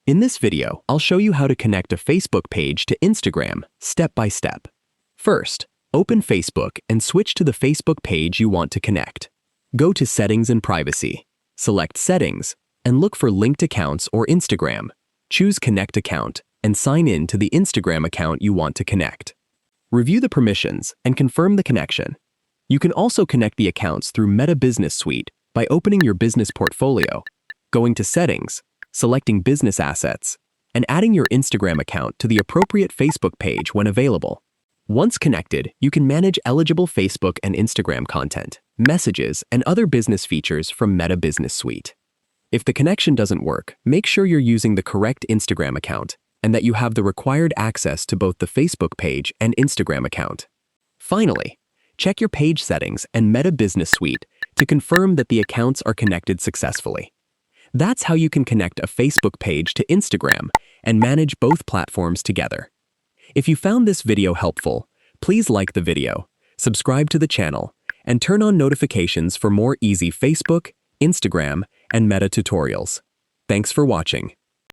In this video, I'll show you how to connect a Facebook page to Instagram step by step. First, open Facebook and switch to the Facebook page you want to connect. Go to Settings and Privacy. Select Settings and look for linked accounts or Instagram. Choose Connect Account and sign in to the Instagram account you want to connect. Review the permissions and confirm the connection. You can also connect the accounts through Meta Business Suite by opening your business portfolio, going to Settings, selecting Business Assets, and adding your Instagram account to the appropriate Facebook page when available. Once connected, you can manage eligible Facebook and Instagram content, messages, and other business features from Meta Business Suite. If the connection doesn't work, make sure you're using the correct Instagram account and that you have the required access to both the Facebook page and Instagram account. Finally, check your page settings and Meta Business Suite to confirm that the accounts are connected successfully. That's how you can connect a Facebook page to Instagram and manage both platforms together. If you found this video helpful, please like the video, subscribe to the channel, and turn on notifications for more easy Facebook, Instagram, and Meta tutorials. Thanks for watching.